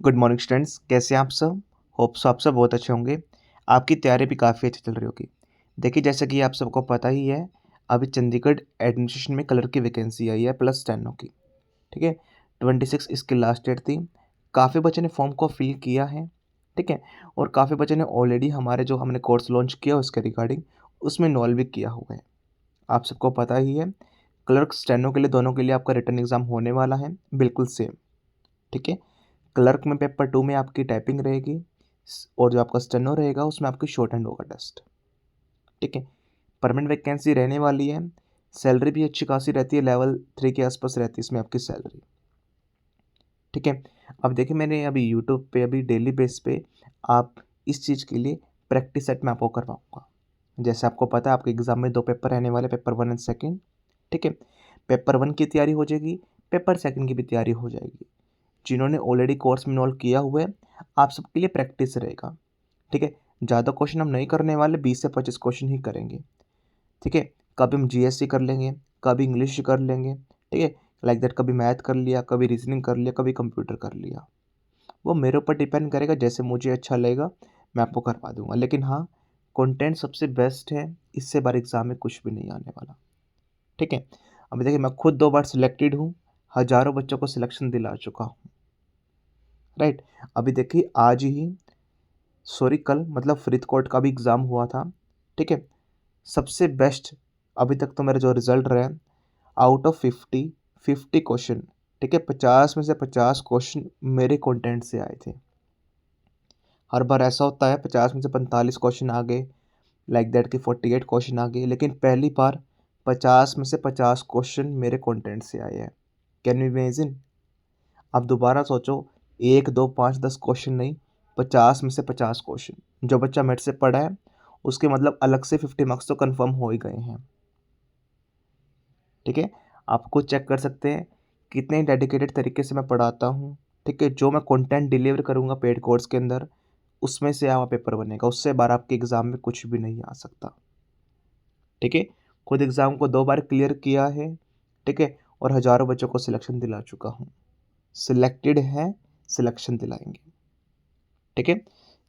Good morning students, कैसे हैं आप सब। होप सो आप सब बहुत अच्छे होंगे। आपकी तैयारी भी काफ़ी अच्छी चल रही होगी। देखिए, जैसे कि आप सबको पता ही है, अभी चंडीगढ़ एडमिनिस्ट्रेशन में कलर की वैकेंसी आई है प्लस 10 की। ठीक है, 26 इसकी लास्ट डेट थी। काफ़ी बच्चों ने फॉर्म को फिल किया है। ठीक है, और काफ़ी बच्चों ने ऑलरेडी हमारे जो हमने कोर्स लॉन्च किया उसके रिगार्डिंग उसमें इन्वॉल्व भी किया हुआ है। आप सबको पता ही है, क्लर्क स्टेनो के लिए दोनों के लिए आपका रिटन एग्ज़ाम होने वाला है, बिल्कुल सेम। ठीक है, क्लर्क में पेपर 2 में आपकी टाइपिंग रहेगी और जो आपका स्टेनो रहेगा उसमें आपकी शॉर्ट हैंड होगा टेस्ट। ठीक है, परमानेंट वैकेंसी रहने वाली है। सैलरी भी अच्छी खासी रहती है, लेवल 3 के आसपास रहती है इसमें आपकी सैलरी। ठीक है, अब देखिए, मैंने अभी यूट्यूब पे अभी डेली बेस पे आप इस चीज़ के लिए प्रैक्टिस सेट मैं आपको करवाऊँगा। जैसे आपको पता है, आपके एग्ज़ाम में 2 पेपर रहने वाले, पेपर 1 एंड सेकंड। ठीक है, पेपर 1 की तैयारी हो जाएगी, पेपर 2 की भी तैयारी हो जाएगी। जिन्होंने ऑलरेडी कोर्स में इन्वॉल्व किया हुआ है, आप सबके लिए प्रैक्टिस रहेगा। ठीक है, ज़्यादा क्वेश्चन हम नहीं करने वाले, 20 से 25 क्वेश्चन ही करेंगे। ठीक है, कभी हम जीएसटी कर लेंगे, कभी इंग्लिश कर लेंगे। ठीक है, लाइक दैट, कभी मैथ कर लिया, कभी रीजनिंग कर लिया, कभी कंप्यूटर कर लिया। वो मेरे ऊपर डिपेंड करेगा, जैसे मुझे अच्छा लगेगा मैं आपको करवा दूंगा। लेकिन हाँ, कंटेंट सबसे बेस्ट है, इससे बार एग्जाम में कुछ भी नहीं आने वाला। ठीक है, अभी देखिए, मैं खुद 2 बार सिलेक्टेड हूँ, हज़ारों बच्चों को सिलेक्शन दिला चुका हूँ। राइट, अभी देखिए, आज ही सॉरी कल मतलब फरीदकोट का भी एग्ज़ाम हुआ था। ठीक है, सबसे बेस्ट अभी तक तो मेरा जो रिज़ल्ट रहा है, आउट ऑफ 50 क्वेश्चन, ठीक है, 50 में से 50 क्वेश्चन मेरे कंटेंट से आए थे। हर बार ऐसा होता है 50 में से 45 क्वेश्चन आ गए, लाइक दैट कि 48 क्वेश्चन आ गए, लेकिन पहली बार 50 में से 50 क्वेश्चन मेरे कंटेंट से आए हैं। Can you imagine. आप दोबारा सोचो, 1 2 5 10 क्वेश्चन नहीं, 50 में से 50 क्वेश्चन। जो बच्चा मेरे से पढ़ा है उसके मतलब अलग से 50 मार्क्स तो कंफर्म हो ही गए हैं। ठीक है, आप खुद चेक कर सकते हैं कितने डेडिकेटेड तरीके से मैं पढ़ाता हूँ। ठीक है, जो मैं कंटेंट डिलीवर करूँगा पेड कोर्स के अंदर, उसमें से आपका पेपर बनेगा, उससे बार आपके एग्ज़ाम में कुछ भी नहीं आ सकता। ठीक है, खुद एग्ज़ाम को 2 बार क्लियर किया है। ठीक है, और हज़ारों बच्चों को सिलेक्शन दिला चुका हूँ। सिलेक्टेड है, सिलेक्शन दिलाएंगे। ठीक है,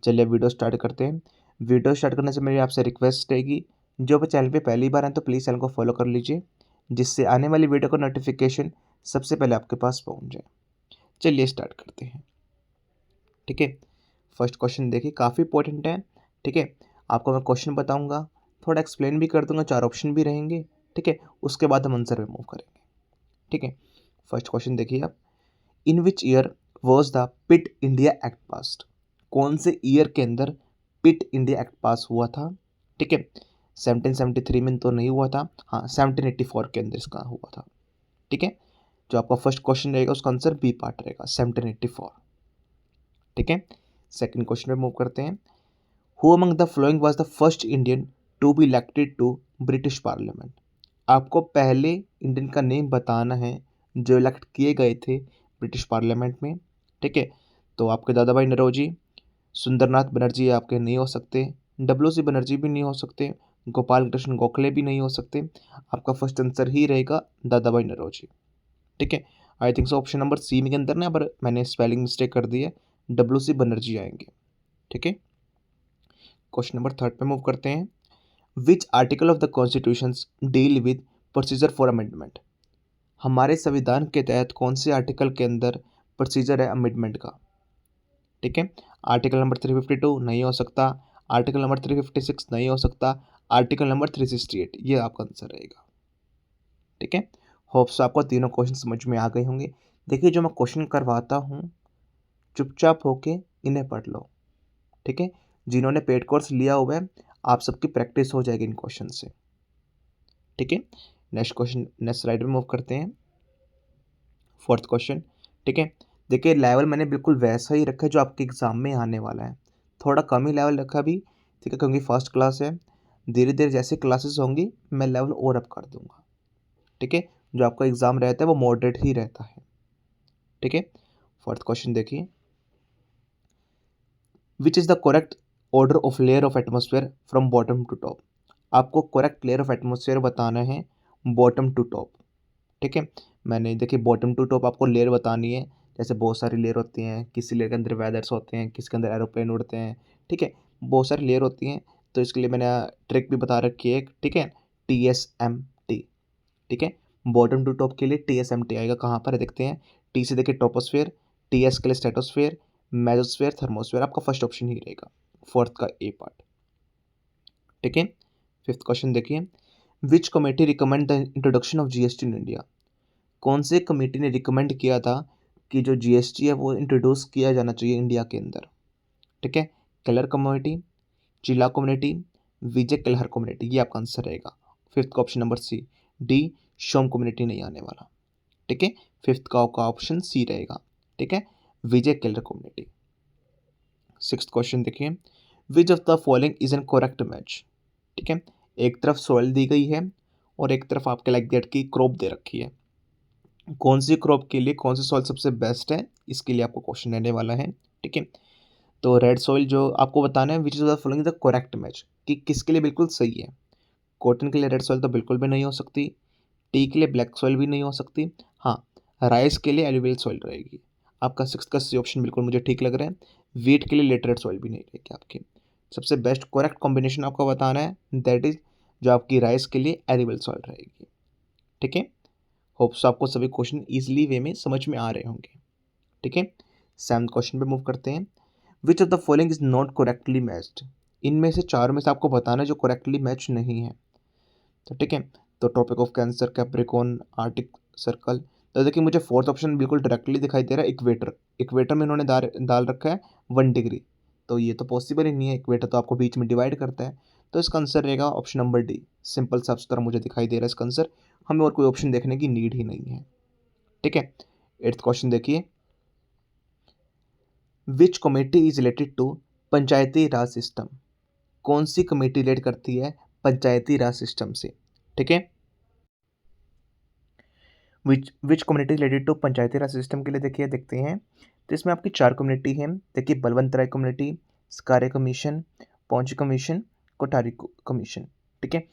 चलिए वीडियो स्टार्ट करते हैं। वीडियो स्टार्ट करने से मेरी आपसे रिक्वेस्ट रहेगी, जो भी चैनल पे पहली बार हैं तो प्लीज़ चैनल को फॉलो कर लीजिए, जिससे आने वाली वीडियो का नोटिफिकेशन सबसे पहले आपके पास पहुंच जाए। चलिए स्टार्ट करते हैं। ठीक है, फर्स्ट क्वेश्चन देखिए, काफ़ी इंपॉर्टेंट है। ठीक है, आपको मैं क्वेश्चन बताऊंगा, थोड़ा एक्सप्लेन भी कर दूंगा, 4 ऑप्शन भी रहेंगे। ठीक है, उसके बाद हम आंसर पे मूव करेंगे। ठीक है, फर्स्ट क्वेश्चन देखिए आप, in which year was the Pitt India act passed. कौन से ईयर के अंदर पिट इंडिया एक्ट पास हुआ था। ठीक है, 1773 में तो नहीं हुआ था, हाँ 1784 के अंदर इसका हुआ था। ठीक है, जो आपका फर्स्ट क्वेश्चन रहेगा उसका आंसर बी पार्ट रहेगा, 1784। ठीक है, सेकंड क्वेश्चन पे मूव करते हैं। Who among the following was the first Indian to be elected to British parliament. आपको पहले इंडियन का नेम बताना है जो इलेक्ट किए गए थे ब्रिटिश पार्लियामेंट में। ठीक है, तो आपके दादा भाई नौरोजी, सुंदरनाथ बनर्जी आपके नहीं हो सकते, डब्ल्यू सी बनर्जी भी नहीं हो सकते, गोपाल कृष्ण गोखले भी नहीं हो सकते। आपका फर्स्ट आंसर ही रहेगा दादा भाई नौरोजी। ठीक है, I think so option number C में के अंदर ना, पर मैंने स्पेलिंग मिस्टेक कर दी है, डब्ल्यू सी बनर्जी आएंगे। ठीक है, क्वेश्चन नंबर थर्ड पे मूव करते हैं। Which article of the constitution deal with procedure for amendment. हमारे संविधान के तहत कौन से आर्टिकल के अंदर प्रोसीजर है अमेंडमेंट का। ठीक है, आर्टिकल नंबर 352 नहीं हो सकता, आर्टिकल नंबर 356 नहीं हो सकता, आर्टिकल नंबर 368, ये आपका आंसर रहेगा। ठीक है, होप्स आपको तीनों क्वेश्चन समझ में आ गए होंगे। देखिए, जो मैं क्वेश्चन करवाता हूँ, चुपचाप होके इन्हें पढ़ लो। ठीक है, जिन्होंने पेड कोर्स लिया हुआ है, आप सबकी प्रैक्टिस हो जाएगी इन क्वेश्चन से। ठीक है, नेक्स्ट क्वेश्चन, नेक्स्ट स्लाइड में मूव करते हैं। Fourth question. ठीक है, देखिए, लेवल मैंने बिल्कुल वैसा ही रखा है जो आपके एग्जाम में आने वाला है, थोड़ा कम ही लेवल रखा भी। ठीक है, क्योंकि फर्स्ट क्लास है, धीरे धीरे जैसे क्लासेस होंगी मैं लेवल और अप कर दूंगा। ठीक है, जो आपका एग्जाम रहता है वो मॉडरेट ही रहता है। ठीक है, फोर्थ क्वेश्चन देखिए, which is the correct order of layer of atmosphere from bottom to top. आपको करेक्ट लेयर ऑफ एटमोसफेयर बताना है बॉटम टू टॉप। ठीक है, मैंने देखिए बॉटम टू टॉप आपको लेयर बतानी है, जैसे बहुत सारी लेयर होती हैं, किसी लेयर के अंदर वेदर्स होते हैं, किसी के अंदर एरोप्लेन उड़ते हैं, ठीक है, बहुत सारी लेयर होती हैं। तो इसके लिए मैंने ट्रिक भी बता रखी है एक, ठीक है, TSMT, ठीक है, बॉटम टू टॉप के लिए TSMT आएगा। कहाँ पर है देखते हैं। टी से देखिए टोपोस्फेयर, TS के लिए स्ट्रेटोस्फेयर, मेसोस्फेयर, थर्मोस्फेयर, आपका फर्स्ट ऑप्शन ही रहेगा, फोर्थ का ए पार्ट, ठीक है। फिफ्थ क्वेश्चन देखिए, which committee recommend the introduction of GST in India. कौन से कमेटी ने रिकमेंड किया था कि जो GST है वो इंट्रोड्यूस किया जाना चाहिए इंडिया के अंदर, ठीक है। केलर कमेटी, चिल्ला कम्युनिटी, विजय केलहर कम्युनिटी, ये आपका आंसर रहेगा। फिफ्थ का ऑप्शन नंबर सी, डी शोम कम्युनिटी नहीं आने वाला, ठीक है। फिफ्थ का ऑप्शन सी रहेगा, ठीक है, विजय केलर कम्युनिटी। सिक्स्थ क्वेश्चन देखिए, which of the following is an correct match, ठीक है। एक तरफ सॉइल दी गई है और एक तरफ आपके लाइक दैट की क्रॉप दे रखी है। कौन सी क्रॉप के लिए कौन सी सॉइल सबसे बेस्ट है, इसके लिए आपको क्वेश्चन रहने वाला है, ठीक है। तो रेड सॉइल जो आपको बताना है, which is the following the correct match, कि किसके लिए बिल्कुल सही है। कॉटन के लिए रेड सॉइल तो बिल्कुल भी नहीं हो सकती, टी के लिए ब्लैक सॉइल भी नहीं हो सकती, हाँ राइस के लिए एलुवियल सॉइल रहेगी। आपका सिक्स का सी ऑप्शन बिल्कुल मुझे ठीक लग रहा है। वीट के लिए लेटरेट सॉइल भी नहीं रहेगी आपकी। सबसे बेस्ट करेक्ट कॉम्बिनेशन आपको बताना है, दैट इज जो आपकी राइस के लिए एलुवियल सॉइल रहेगी, ठीक है। होप्स आपको सभी क्वेश्चन ईजिली वे में समझ में आ रहे होंगे, ठीक है। सेवंथ क्वेश्चन पे मूव करते हैं, विच of the following is not correctly matched. इनमें से चार में से आपको बताना है जो करेक्टली मैच नहीं है, तो ठीक है। तो topic of cancer, Capricorn, Arctic circle. तो देखिए मुझे फोर्थ ऑप्शन बिल्कुल डायरेक्टली दिखाई दे रहा है, इक्वेटर। इक्वेटर में इन्होंने डाल रखा है 1 डिग्री, तो ये तो पॉसिबल ही नहीं है, इक्वेटर तो आपको बीच में डिवाइड करता है। तो इसका आंसर रहेगा ऑप्शन नंबर डी, सिंपल साफ सुथरा मुझे दिखाई दे रहा है इसका आंसर, हमें और कोई ऑप्शन देखने की नीड ही नहीं है, ठीक है। एट्थ क्वेश्चन देखिए, which committee is related to Panchayati Raj system. कौन सी कमेटी रिलेट करती है पंचायती राज सिस्टम से, ठीक है। Which community related to Panchayati Raj system के लिए देखिए देखते हैं। तो इसमें आपकी चार कम्युनिटी हैं, देखिए बलवंत राय कम्युनिटी, स्कारे commission, Punchhi commission, Kothari commission, ठीक है।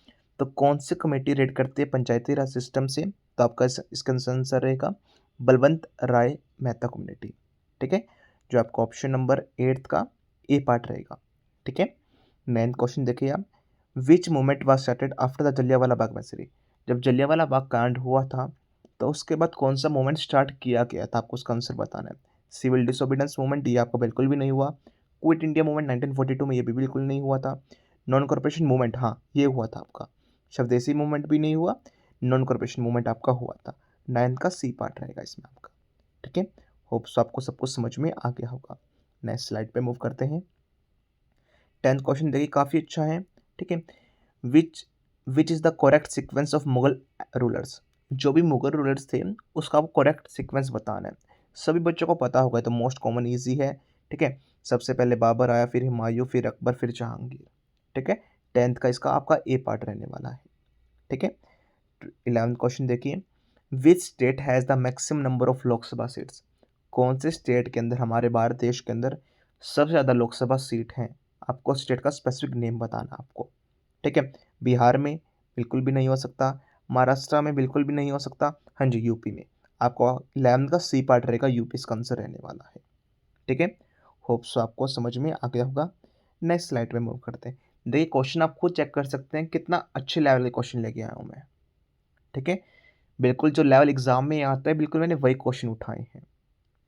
तो कौन सी कमेटी रेड करती है पंचायती राज सिस्टम से, तो आपका इसका आंसर रहेगा बलवंत राय मेहता कम्युनिटी, ठीक है, जो आपका ऑप्शन नंबर एट्थ का ए पार्ट रहेगा, ठीक है। नाइन्थ क्वेश्चन देखिए आप, which movement was started after the Jallianwala Bagh massacre. जब जलियांवाला बाग कांड हुआ था तो उसके बाद कौन सा मूवमेंट स्टार्ट किया गया था, आपको उसका आंसर बताना है। सिविल डिसोबीडेंस मूवमेंट, ये आपका बिल्कुल भी नहीं हुआ। क्विट इंडिया मूवमेंट 1942 में, ये भी बिल्कुल नहीं हुआ था। नॉन कॉर्पोरेशन मूवमेंट, हाँ ये हुआ था आपका। स्वदेशी मूवमेंट भी नहीं हुआ, नॉन कॉर्पोरेशन मूवमेंट आपका हुआ था। नाइन्थ का सी पार्ट रहेगा इसमें आपका, ठीक है। होप्स आपको सब कुछ समझ में आ गया होगा। नेक्स्ट स्लाइड पे मूव करते हैं। टेंथ क्वेश्चन देखिए काफ़ी अच्छा है, ठीक है। Which which is the correct sequence of Mughal rulers. जो भी मुगल रूलर्स थे उसका आपको करेक्ट सीक्वेंस बताना है। सभी बच्चों को पता होगा, तो मोस्ट कॉमन ईजी है, ठीक है। सबसे पहले बाबर आया, फिर हुमायूं, फिर अकबर, फिर जहांगीर, ठीक है। टेंथ का इसका आपका ए पार्ट रहने वाला है, ठीक है। 11th क्वेश्चन देखिए, which state has the maximum number of Lok Sabha seats. कौन से स्टेट के अंदर, हमारे भारत देश के अंदर सबसे ज़्यादा लोकसभा सीट हैं। आपको स्टेट का स्पेसिफिक नेम बताना आपको, ठीक है। बिहार में बिल्कुल भी नहीं हो सकता, महाराष्ट्र में बिल्कुल भी नहीं हो सकता, हाँ जी यूपी में। आपको 11th का सी पार्ट रहेगा, यूपी इसका आंसर रहने वाला है, ठीक है। होप्स आपको समझ में आ गया होगा। नेक्स्ट स्लाइड पे मूव करते हैं। देखिए क्वेश्चन आप खुद चेक कर सकते हैं कितना अच्छे लेवल के क्वेश्चन लेके आया हूँ मैं, ठीक है। बिल्कुल जो लेवल एग्जाम में आता है बिल्कुल मैंने वही क्वेश्चन उठाए हैं,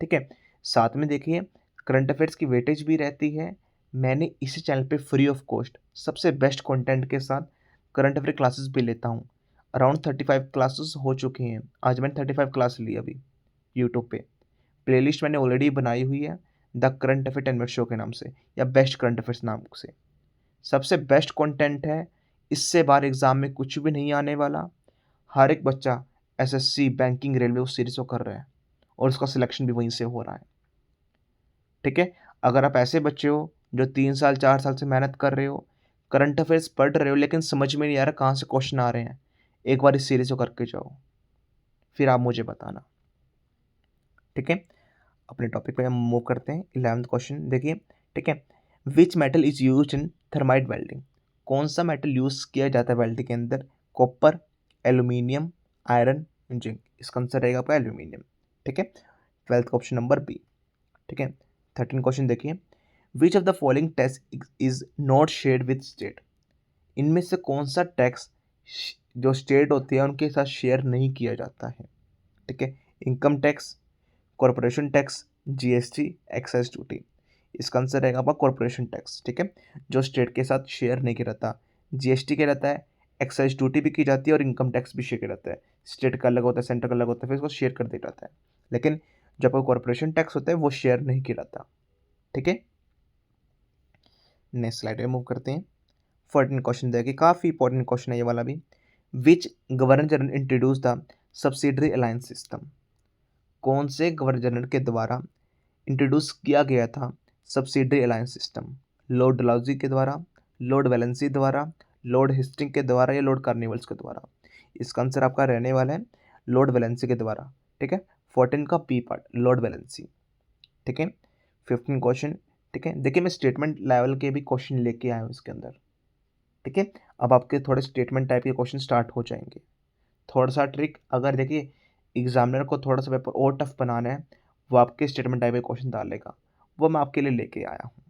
ठीक है। साथ में देखिए करंट अफेयर्स की वेटेज भी रहती है। मैंने इसी चैनल पे फ्री ऑफ कॉस्ट सबसे बेस्ट कंटेंट के साथ करंट अफेयर क्लासेस भी लेता हूँ। अराउंड 35 क्लासेस हो चुकी हैं, आज मैंने 35 क्लास ली अभी यूट्यूब पे। प्लेलिस्ट मैंने ऑलरेडी बनाई हुई है, the current affair 10 minute show के नाम से, या बेस्ट करंट अफेयर्स नाम से। सबसे बेस्ट कंटेंट है, इससे बाहर एग्जाम में कुछ भी नहीं आने वाला। हर एक बच्चा एसएससी, बैंकिंग, रेलवे उस सीरीज को कर रहा है और उसका सिलेक्शन भी वहीं से हो रहा है, ठीक है। अगर आप ऐसे बच्चे हो जो 3 साल 4 साल से मेहनत कर रहे हो, करंट अफेयर्स पढ़ रहे हो, लेकिन समझ में नहीं आ रहा कहाँ से क्वेश्चन आ रहे हैं, एक बार इस सीरीज को करके जाओ, फिर आप मुझे बताना, ठीक है। अपने टॉपिक पे हम मूव करते हैं। 11th क्वेश्चन देखिए, ठीक है। Which metal is use in thermite welding. कौन सा मेटल यूज किया जाता है वेल्डिंग के अंदर। Copper, aluminium, iron, zinc. इसका आंसर रहेगा आपका एल्यूमिनियम, ठीक है। 12th का ऑप्शन नंबर बी, ठीक है। 13 क्वेश्चन देखिए, which of the following tax is not shared with state, इनमें से कौन सा टैक्स जो स्टेट होती है उनके साथ शेयर नहीं किया जाता है, ठीक है। Income tax, corporation tax, GST, excise duty. इसका आंसर रहेगा आपका कॉरपोरेशन टैक्स, ठीक है, जो स्टेट के साथ शेयर नहीं किया रहता। जीएसटी क्या रहता है, एक्साइज ड्यूटी भी की जाती है और इनकम टैक्स भी शेयर किया रहता है। स्टेट का अलग होता है, सेंटर का अलग होता है, फिर इसको शेयर कर दिया जाता है। लेकिन जब आपका कॉरपोरेशन टैक्स होता है वो शेयर नहीं किया जाता, ठीक है। नेक्स्ट स्लाइड में मूव करते हैं। 14 क्वेश्चन देखिए, काफ़ी इंपॉर्टेंट क्वेश्चन है ये वाला भी। Which governor general introduce the subsidiary alliance system, कौन से गवर्नर जनरल के द्वारा इंट्रोड्यूस किया गया था subsidiary alliance system? Lord Dalhousie के द्वारा, लॉर्ड वेलेंसी द्वारा, लॉर्ड हिस्टिंग के द्वारा या लॉर्ड कार्निवल्स के द्वारा? इसका आंसर आपका रहने वाला है लॉर्ड वेलेंसी के द्वारा, ठीक है। 14 का पी पार्ट लॉर्ड वेलेंसी, ठीक है। 15 क्वेश्चन, ठीक है। देखिए मैं स्टेटमेंट लेवल के भी क्वेश्चन लेके आया हूँ इसके अंदर, ठीक है। अब आपके थोड़े स्टेटमेंट टाइप के क्वेश्चन स्टार्ट हो जाएंगे। थोड़ा सा ट्रिक, अगर देखिए एग्जामिनर को थोड़ा सा पेपर और टफ बनाना है, वो आपके स्टेटमेंट टाइप के क्वेश्चन डालेगा, वो मैं आपके लिए लेके आया हूँ,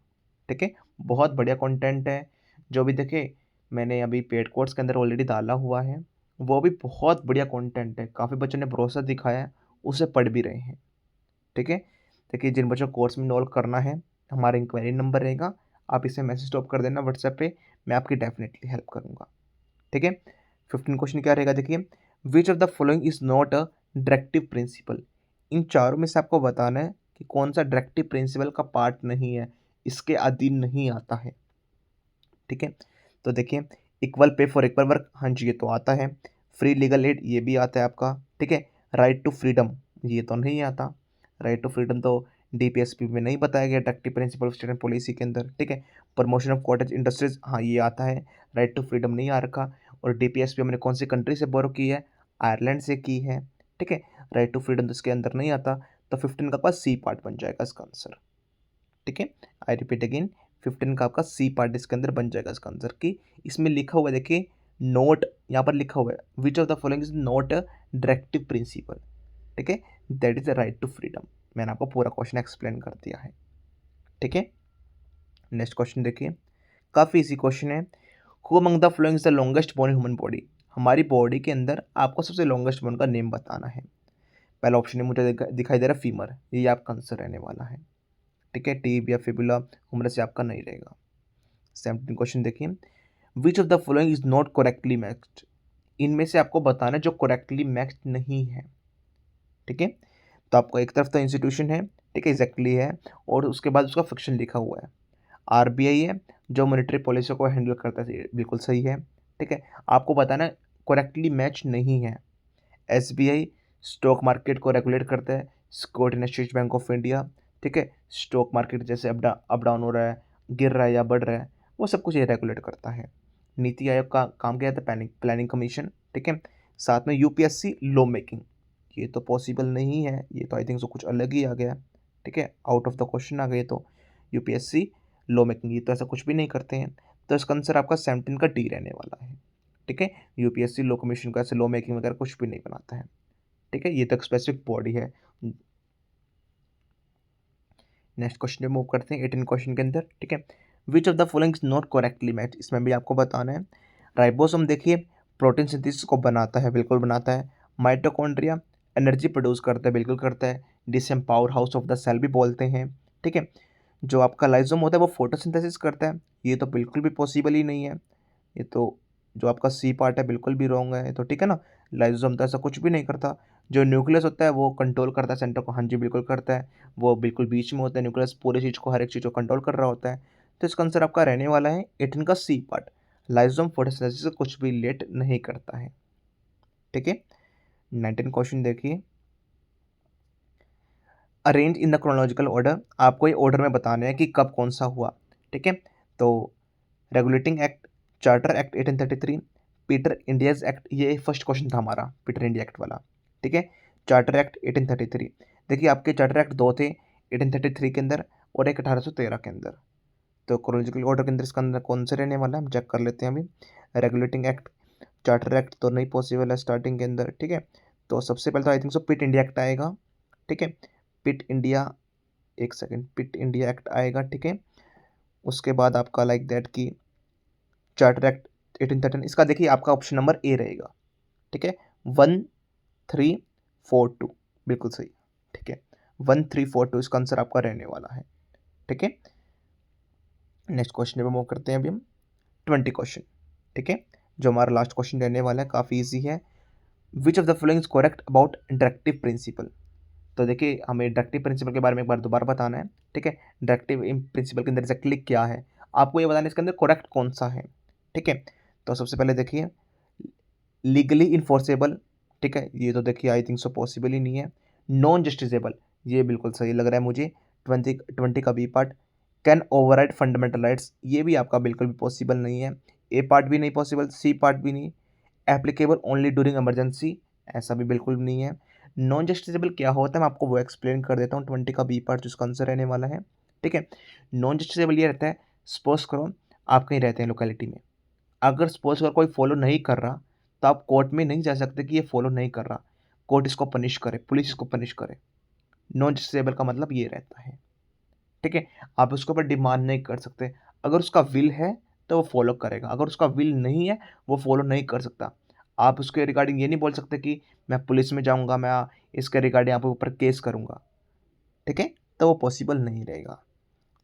ठीक है। बहुत बढ़िया कंटेंट है, जो भी देखिए मैंने अभी पेड कोर्स के अंदर ऑलरेडी डाला हुआ है, वो भी बहुत बढ़िया कंटेंट है। काफ़ी बच्चों ने भरोसा दिखाया है, उसे पढ़ भी रहे हैं, ठीक है। देखिए जिन बच्चों को कोर्स में इनरोल करना है, हमारा इंक्वायरी नंबर रहेगा, आप इसे मैसेज ड्रॉप कर देना व्हाट्सएप पे, मैं आपकी डेफिनेटली हेल्प करूँगा, ठीक है। 15 क्वेश्चन क्या रहेगा देखिए, which of the following is not a directive principle, इन चारों में से आपको बताना है कि कौन सा डायरेक्टिव प्रिंसिपल का पार्ट नहीं है, इसके अधीन नहीं आता है, ठीक है। तो देखिए equal pay for equal work, हाँ जी ये तो आता है। फ्री लीगल एड ये भी आता है आपका, ठीक है। राइट टू फ्रीडम ये तो नहीं आता, राइट टू फ्रीडम तो डीपीएसपी में नहीं बताया गया directive principle of state policy के अंदर, ठीक है। प्रमोशन ऑफ कॉटेज इंडस्ट्रीज, हाँ ये आता है, राइट टू फ्रीडम नहीं आ रखा। और डीपीएसपी हमने कौन सी कंट्री से बोरो की है, आयरलैंड से की है, ठीक है। राइट टू फ्रीडम तो इसके अंदर नहीं आता, तो 15 का पास सी पार्ट बन जाएगा इसका आंसर, ठीक है। आई रिपीट अगेन, 15 का आपका सी पार्ट इसके अंदर बन जाएगा इसका आंसर की। इसमें लिखा हुआ है देखिए नोट, यहाँ पर लिखा हुआ है which of the following is not a directive principle, ठीक है, that is the right to freedom. मैंने आपको पूरा क्वेश्चन एक्सप्लेन कर दिया है, ठीक है। नेक्स्ट क्वेश्चन देखिए, काफ़ी इजी क्वेश्चन है। Who among the following is the longest bone in human body, हमारी बॉडी के अंदर आपको सबसे लॉन्गेस्ट बोन का नेम बताना है। पहला ऑप्शन है मुझे दिखाई दे रहा है फीमर, ये आपका आंसर रहने वाला है, ठीक है। टीब या फिबुला हुमरस से आपका नहीं रहेगा। 17 क्वेश्चन देखिए, which of the following is not correctly matched, इनमें से आपको बताना है जो करेक्टली मैच्ड नहीं है, ठीक है। तो आपको एक तरफ तो इंस्टीट्यूशन है, ठीक है, एग्जैक्टली है, और उसके बाद उसका फिक्शन लिखा हुआ है। आरबीआई है जो मॉनेटरी पॉलिसी को हैंडल करता है, बिल्कुल सही है, ठीक है। आपको बताना है करेक्टली मैच नहीं है। एसबीआई स्टॉक मार्केट को रेगुलेट करता है, security and exchange bank of India, ठीक है। स्टॉक मार्केट जैसे अप डाउन हो रहा है, गिर रहा है या बढ़ रहा है, वो सब कुछ ये रेगुलेट करता है। नीति आयोग का काम क्या था, प्लानिंग कमीशन, ठीक है। साथ में यूपीएससी लॉ मेकिंग, ये तो पॉसिबल नहीं है, ये तो आई थिंक सो कुछ अलग ही आ गया, ठीक है, आउट ऑफ द क्वेश्चन आ गए। तो यूपीएससी लॉ मेकिंग ये तो ऐसा कुछ भी नहीं करते हैं, तो इसका आंसर आपका 17 का डी रहने वाला है, ठीक है। यूपीएससी लॉ कमीशन का ऐसे लॉ मेकिंग वगैरह कुछ भी नहीं बनाता है, ठीक है, ये तो एक स्पेसिफिक बॉडी है। नेक्स्ट क्वेश्चन पे मूव करते हैं 18 क्वेश्चन के अंदर, ठीक है। Which of the following is not correctly match, इसमें भी आपको बताना है। राइबोसोम देखिए प्रोटीन सिंथेसिस को बनाता है, बिल्कुल बनाता है। माइटोकॉन्ड्रिया एनर्जी प्रोड्यूस करता है, बिल्कुल करता है, जिसे हम power house of the cell भी बोलते हैं, ठीक है। जो आपका लाइजोम होता है वो फोटोसिंथेसिस करता है, ये तो बिल्कुल भी पॉसिबल ही नहीं है, ये तो जो आपका सी पार्ट है बिल्कुल भी रॉन्ग है, तो ठीक है ना। लाइजोम तो ऐसा कुछ भी नहीं करता। जो न्यूक्लियस होता है वो कंट्रोल करता है सेंटर को, हाँ जी बिल्कुल करता है, वो बिल्कुल बीच में होता है न्यूक्लियस, पूरी चीज़ को हर एक चीज़ को कंट्रोल कर रहा होता है। तो इसका आंसर आपका रहने वाला है 18 का सी पार्ट, लाइजोम फोटोसिंथेसिस से कुछ भी लेट नहीं करता है, ठीक है। 19 क्वेश्चन देखिए, arrange in the chronological order, आपको ये ऑर्डर में बताना है कि कब कौन सा हुआ, ठीक है। तो regulating act, charter act 1833, Peter India's act, ये फर्स्ट क्वेश्चन था हमारा पीटर इंडिया एक्ट वाला, ठीक है। चार्टर एक्ट 1833, देखिए आपके चार्टर एक्ट दो थे, 1833 के अंदर और एक 1813 के अंदर। तो क्रोनोलॉजिकल ऑर्डर के अंदर इसका अंदर कौन से रहने वाला है हम चेक कर लेते हैं अभी। रेगुलेटिंग एक्ट, चार्टर एक्ट तो नहीं पॉसिबल है स्टार्टिंग के अंदर, ठीक है। तो सबसे पहले तो आई थिंक सो पीट इंडिया एक्ट आएगा, ठीक है। पिट इंडिया, एक सेकेंड, पिट इंडिया एक्ट आएगा, ठीक है। उसके बाद आपका लाइक दैट की चार्टर एक्ट 1813, इसका देखिए आपका ऑप्शन नंबर ए रहेगा, ठीक है। 1342 बिल्कुल सही, ठीक है। 1342 इसका आंसर आपका रहने वाला है, ठीक है। नेक्स्ट क्वेश्चन पे मूव करते हैं अभी हम 20 क्वेश्चन, ठीक है, जो हमारा लास्ट क्वेश्चन रहने वाला है, काफ़ी इजी है। Which of the following is correct about interactive principle. तो देखिए हमें इंटरेक्टिव प्रिंसिपल के बारे में एक बार दोबारा बताना है, ठीक है। इंटरेक्टिव प्रिंसिपल के अंदर एग्जैक्टली क्या है, आपको ये बताना है इसके अंदर करेक्ट कौन सा है, ठीक है। तो सबसे पहले देखिए लीगली इन्फोर्सेबल, ठीक है, ये तो देखिए आई थिंक सो पॉसिबल ही नहीं है। नॉन जस्टिसेबल, ये बिल्कुल सही लग रहा है मुझे, 20 का B part. Can override fundamental rights, ये भी आपका बिल्कुल भी पॉसिबल नहीं है। ए पार्ट भी नहीं पॉसिबल, सी पार्ट भी नहीं। एप्लीकेबल ओनली ड्यूरिंग इमरजेंसी, ऐसा भी बिल्कुल नहीं है। नॉन जस्टिसेबल क्या होता है मैं आपको वो एक्सप्लेन कर देता हूँ, 20 का बी पार्ट जिसका आंसर रहने वाला है, ठीक है। नॉन जस्टिसेबल ये रहता है, सपोज करो आप कहीं रहते हैं लोकेलिटी में, अगर सपोज करो कोई फॉलो नहीं कर रहा तो आप कोर्ट में नहीं जा सकते कि ये फॉलो नहीं कर रहा, कोर्ट इसको पनिश करे, पुलिस इसको पनिश करे। नॉन जस्टिसेबल का मतलब ये रहता है, ठीक है। आप उसके ऊपर डिमांड नहीं कर सकते, अगर उसका विल है तो वो फॉलो करेगा, अगर उसका विल नहीं है वो फॉलो नहीं कर सकता। आप उसके रिगार्डिंग ये नहीं बोल सकते कि मैं पुलिस में जाऊंगा, मैं इसके रिगार्डिंग आपके ऊपर केस करूंगा, ठीक है, तो वो पॉसिबल नहीं रहेगा।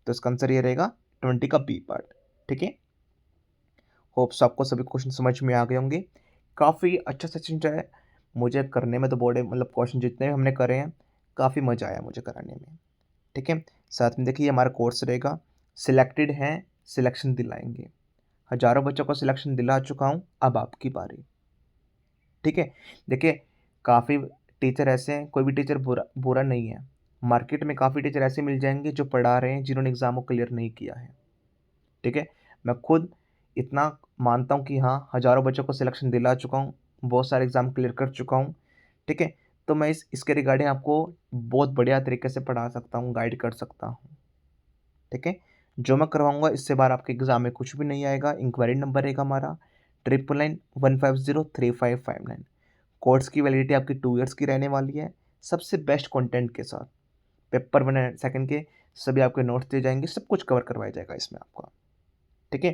तो इसका आंसर ये रहेगा 20 का बी पार्ट, ठीक है। होप्स आपको सभी क्वेश्चन समझ में आ गए होंगे। काफ़ी अच्छा सेशन जो है मुझे करने में, तो बोर्ड मतलब क्वेश्चन जितने भी हमने करे हैं काफ़ी मज़ा आया मुझे कराने में, ठीक है। साथ में देखिए हमारा कोर्स रहेगा, सिलेक्टेड हैं सिलेक्शन दिलाएंगे, हज़ारों बच्चों को सिलेक्शन दिला चुका हूँ, अब आपकी बारी, ठीक है। देखिए काफ़ी टीचर ऐसे हैं, कोई भी टीचर बुरा बुरा नहीं है, मार्केट में काफ़ी टीचर ऐसे मिल जाएंगे जो पढ़ा रहे हैं जिन्होंने एग्ज़ाम को क्लियर नहीं किया है, ठीक है। मैं खुद इतना मानता हूँ कि हाँ हज़ारों बच्चों को सिलेक्शन दिला चुका हूँ, बहुत सारे एग्ज़ाम क्लियर कर चुका हूँ, ठीक है। तो मैं इसके रिगार्डिंग आपको बहुत बढ़िया तरीके से पढ़ा सकता हूँ, गाइड कर सकता हूँ, ठीक है। जो मैं करवाऊँगा इससे बार आपके एग्ज़ाम में कुछ भी नहीं आएगा। इंक्वायरी नंबर रहेगा हमारा 9991503559। कोर्स की वैलिडिटी आपकी 2 ईयर्स की रहने वाली है, सबसे बेस्ट कंटेंट के साथ। पेपर 1 एंड सेकंड के सभी आपके नोट्स दिए जाएंगे, सब कुछ कवर करवाया जाएगा इसमें आपका, ठीक है।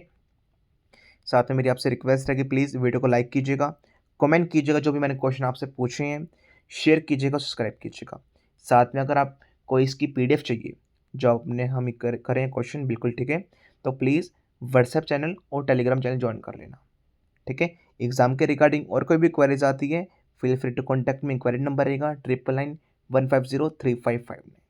साथ में मेरी आपसे रिक्वेस्ट है कि प्लीज़ वीडियो को लाइक कीजिएगा, कमेंट कीजिएगा, जो भी मैंने क्वेश्चन आपसे पूछे हैं शेयर कीजिएगा, सब्सक्राइब कीजिएगा। साथ में अगर आप कोई इसकी पीडीएफ चाहिए जो आपने हम करें क्वेश्चन, बिल्कुल ठीक है, तो प्लीज़ व्हाट्सएप चैनल और टेलीग्राम चैनल ज्वाइन कर लेना, ठीक है। एग्जाम के रिगार्डिंग और कोई भी क्वेरीज आती है फील फ्री टू कॉन्टैक्ट में। इंक्वायरी नंबर रहेगा 9991503559।